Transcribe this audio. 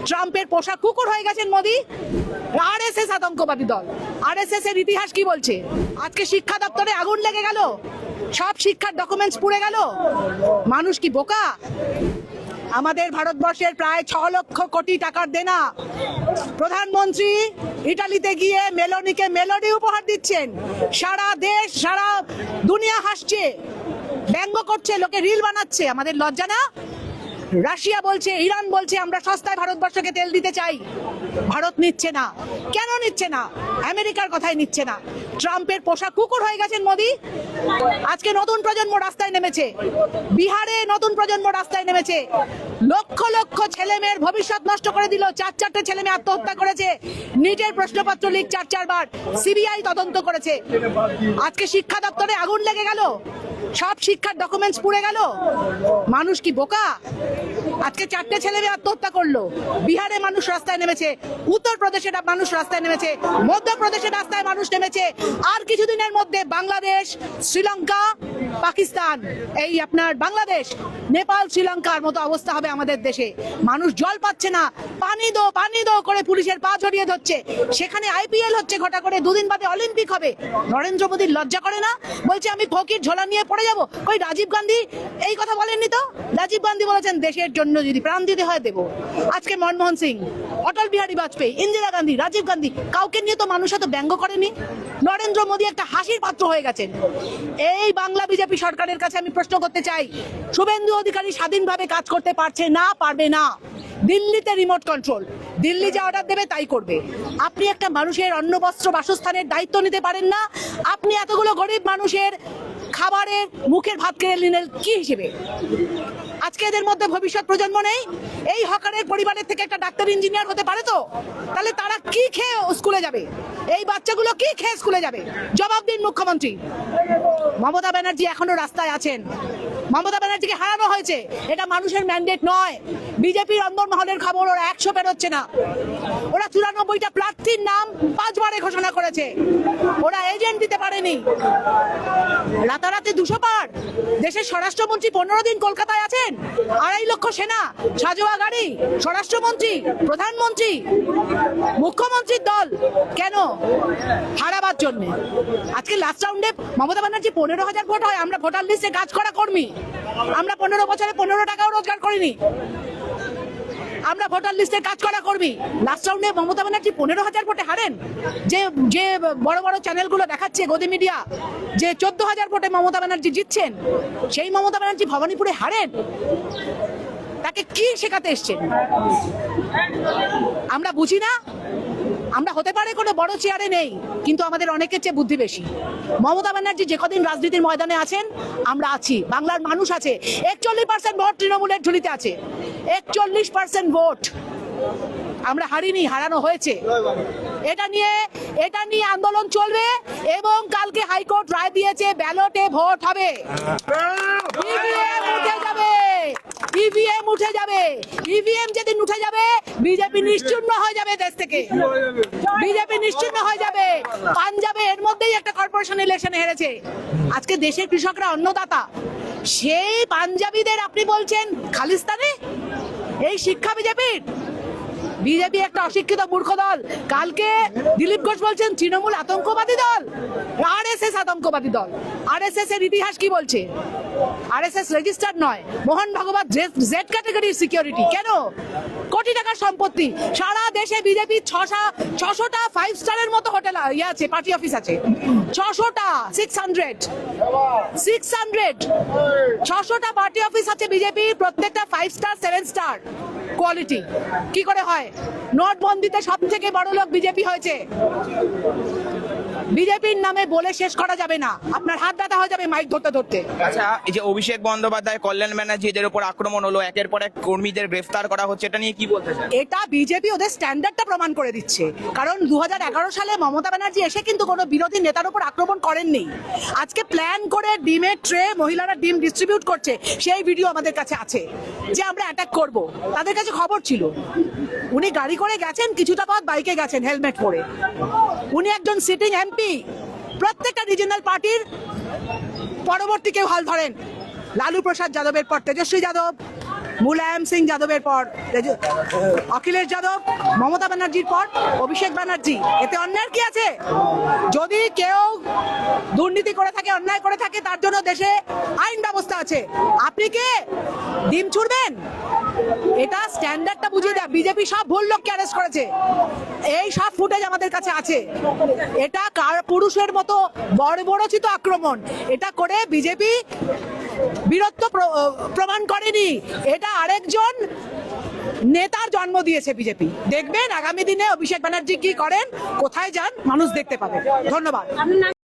ট্রাম্পের পোষা কুকুর হয়ে গেছেন মোদি। আরএসএস আতঙ্কবাদী দল। আরএসএস এর ইতিহাস কি বলছে? আজকে শিক্ষা দপ্তরে আগুন লেগে গেল, সব শিক্ষার ডকুমেন্টস পুড়ে গেল। মানুষ কি বোকা? আমাদের ভারতবর্ষের প্রায় 6 লক্ষ কোটি টাকার দেনা প্রধানমন্ত্রী ইটালিতে গিয়ে মেলোনিকে মেলোডি উপহার দিচ্ছেন। সারা দেশ, সারা দুনিয়া হাসছে, ব্যঙ্গ করছে, লোকে রিল বানাচ্ছে। আমাদের লজ্জা না? রাশিয়া বলছে, ইরান বলছে আমরা সস্তায় ভারতবর্ষকে তেল দিতে চাই, ভারত নিচ্ছে না। কেন নিচ্ছে না? আমেরিকার কথাই নিচ্ছে না। ট্রাম্পের পোষা কুকুর হয়ে গেছেন মোদি। আজকে নতুন প্রজন্ম রাস্তায় নেমেছে, বিহারে নতুন প্রজন্ম রাস্তায় নেমেছে। লক্ষ লক্ষ ছেলে মেয়ের ভবিষ্যৎ নষ্ট করে দিল। 4-4টে ছেলে মেয়ে আত্মহত্যা করেছে। নিটের প্রশ্নপত্র লিক 4-4 বার, সিবিআই তদন্ত করেছে। আজকে শিক্ষা দপ্তরে আগুন লেগে গেল, সব শিক্ষার ডকুমেন্টস পুড়ে গেল। মানুষ কি বোকা? আজকে 4টে ছেলে মেয়ে আত্মহত্যা করলো। বিহারে মানুষ রাস্তায় নেমেছে, উত্তরপ্রদেশে মানুষ রাস্তায় নেমেছে, মধ্যপ্রদেশে রাস্তায় মানুষ নেমেছে। আর কিছুদিনের মধ্যে বাংলাদেশ, শ্রীলঙ্কা, পাকিস্তান, এই আপনার বাংলাদেশ, নেপাল, শ্রীলঙ্কার মতো অবস্থা হবে আমাদের দেশে। মানুষ জল পাচ্ছে না, পানি দো পানি দো করে পুলিশের পা জড়িয়ে ধরছে। সেখানে আইপিএল হচ্ছে, ঘটা করে 2 দিন বাদে অলিম্পিক হবে। নরেন্দ্র মোদীর লজ্জা করে না? বলছে আমি ফকির ঝোলা নিয়ে পড়ে যাব। কই রাজীব গান্ধী এই কথা বলেননি তো? রাজীব গান্ধী বলেছেন দেশের জন্য যদি প্রাণ দিতে হয় দেব। আজকে মনমোহন সিং, অটল বিহারী বাজপেয়ী, ইন্দিরা গান্ধী, রাজীব গান্ধী, কাউকে নিয়ে তো মানুষ এত ব্যঙ্গ করেনি। নরেন্দ্র মোদী একটা হাসির পাত্র হয়ে গেছেন। এই বাংলা বিজেপি সরকারের কাছে আমি প্রশ্ন করতে চাই, শুভেন্দু অধিকারী স্বাধীনভাবে কাজ করতে পারছে না? পারবে না। দিল্লিতে রিমোট কন্ট্রোল, দিল্লি যা অর্ডার দেবে তাই করবে। আপনি একটা মানুষের অন্ন বস্ত্র বাসস্থানের দায়িত্ব নিতে পারেন না? আপনি এতগুলো গরিব মানুষের খাবারের মুখের ভাত কেড়ে নিলেন কি হিসেবে? আজকে এদের মধ্যে ভবিষ্যৎ প্রজন্ম নেই। এই হকারের পরিবারের থেকে একটা ডাক্তার ইঞ্জিনিয়ার হতে পারে তো? তাহলে তারা কি খেয়ে স্কুলে যাবে? এই বাচ্চাগুলো কি খেয়ে স্কুলে যাবে? জবাব দিন মুখ্যমন্ত্রী। মমতা ব্যানার্জি এখনো রাস্তায় আছেন। মমতা ব্যানার্জিকে হারানো হয়েছে, এটা মানুষের ম্যান্ডেট নয়। বিজেপির অন্দরমহলের খবর, ওরা 100 পেরোচ্ছে না। ওরা 94টা প্রার্থীর নাম 5 বারে ঘোষণা করেছে, ওরা এজেন্ট দিতে পারেনি। রাতারাতি 200 পার। দেশের স্বরাষ্ট্রমন্ত্রী 15 দিন কলকাতায় আছেন, 2.5 লক্ষ সেনা, সাজোয়া গাড়ি, স্বরাষ্ট্রমন্ত্রী, প্রধানমন্ত্রী, মুখ্যমন্ত্রীর দল। কেন? হারাবার জন্য। আজকে লাস্ট রাউন্ডে মমতা ব্যানার্জি 15,000 ভোট হয়, আমরা ভোটার লিস্টে কাজ করা কর্মী। আমরা 15 বছরে 15 টাকাও রোজগার করিনি, আমরা ভোটার লিস্টে কাজ করা কর্মী। লাস্ট রাউন্ডে মমতা ব্যানার্জি 15,000 ভোটে হারেন। যে বড় বড় চ্যানেলগুলো দেখাচ্ছে, গদি মিডিয়া, যে 14,000 ভোটে মমতা ব্যানার্জি জিতছেন, সেই মমতা ব্যানার্জি ভবানীপুরে হারেন। তাকে কি শেখাতে এসছেন? আমরা বুঝি না? আমরা হতে পারে কোনো বড় চেয়ারে নেই, কিন্তু আমাদের অনেকের চেয়ে বুদ্ধি বেশি। মমতা ব্যানার্জি যে কদিন রাজনীতির ময়দানে আছেন, আমরা আছি, বাংলার মানুষ আছে। 41% ভোট তৃণমূলের ঝুলিতে আছে, 41% ভোট। আমরা হারিনি, হারানো হয়েছে। এটা নিয়ে আন্দোলন চলবে এবং কালকে হাইকোর্ট রায় দিয়েছে, ব্যালটে ভোট হবে। ইভিএম উঠে যাবে, ইভিএম উঠে যাবে। ইভিএম যেদিন উঠে যাবে, বিজেপি নিশ্চিহ্ন হয়ে যাবে দেশ থেকে, বিজেপি নিশ্চিহ্ন হয়ে যাবে। পাঞ্জাবে এর মধ্যেই একটা কর্পোরেশন ইলেকশন হেরেছে। আজকে দেশের কৃষকরা অন্নদাতা, সেই পাঞ্জাবিদের আপনি বলছেন খালিস্তানে? এই শিক্ষা বিজেপির? বিজেপি একটা অশিক্ষিত মূর্খ দল। কালকে দিলীপ ঘোষ বলছেন তৃণমূল আতঙ্কবাদী দল, আরএসএস আতঙ্কবাদী দল। আরএসএস এর ইতিহাস কি বলছে? আরএসএস রেজিস্টার্ড নয়। মোহন ভাগবত জেড ক্যাটাগরির সিকিউরিটি। কেন? কোটি টাকার সম্পত্তি। সারা দেশে বিজেপি 600টা 5 স্টারের মতো হোটেল আছে, পার্টি অফিস আছে। 600টা, 600টা পার্টি অফিস আছে বিজেপি, প্রত্যেকটা 5 স্টার 7 স্টার কোয়ালিটি। কি করে হয়? নোটবন্দিতে সব থেকে বড় লোক বিজেপি হয়েছে। বিজেপির নামে বলে শেষ করা যাবে না, আপনার হাত ব্যথা হয়ে যাবে মাইক ধরতে ধরতে। আচ্ছা, এই যে অভিষেক বন্দ্যোপাধ্যায়, কল্যাণ ব্যানার্জি, এদের উপর আক্রমণ হলো, একের পর এক কর্মীদের গ্রেফতার করা হচ্ছে, এটা নিয়ে কি বলতে চান? এটা বিজেপি ওদের স্ট্যান্ডার্ডটা প্রমাণ করে দিচ্ছে। কারণ 2011 সালে মমতা ব্যানার্জি এসে কিন্তু কোনো বিরোধী নেতার উপর আক্রমণ করেননি। আজকে প্ল্যান করে ডিমের ট্রে, মহিলারা ডিম ডিস্ট্রিবিউট করছে, সেই ভিডিও আমাদের কাছে আছে, যে আমরা অ্যাটাক করব। তাদের কাছে খবর ছিল। উনি গাড়ি করে গেছেন, কিছুটা পথ বাইকে গেছেন হেলমেট পরে। উনি একজন সিটিং এমপি। প্রত্যেকটা রিজিনাল পার্টির পরবর্তী কেউ হাল ধরেন। লালু প্রসাদ যাদবের পর তেজস্বী যাদব, মুলায়ম সিং যাদবের পর অখিলেশ যাদব, মমতা ব্যানার্জির পর অভিষেক ব্যানার্জি, এতে অন্যায় কি আছে? যদি কেউ দুর্নীতি করে থাকে, অন্যায় করে থাকে, তার জন্য দেশে আইন ব্যবস্থা আছে। আপনি কে ডিম ছুড়বেন? এটা স্ট্যান্ডার্ডটা বুঝিয়ে দেয়। বিজেপি সব ভুল লোককে অ্যারেস্ট করেছে, এই সব ফুটেজ আমাদের কাছে আছে। এটা কার পুরুষের মতো বর্বরচিত আক্রমণ, এটা করে বিজেপি বীরত্ব প্রমাণ করেনি, এটা আরেকজন নেতার জন্ম দিয়েছে বিজেপি। দেখবেন আগামী দিনে অভিষেক ব্যানার্জি কি করেন, কোথায় যান, মানুষ দেখতে পাবে। ধন্যবাদ।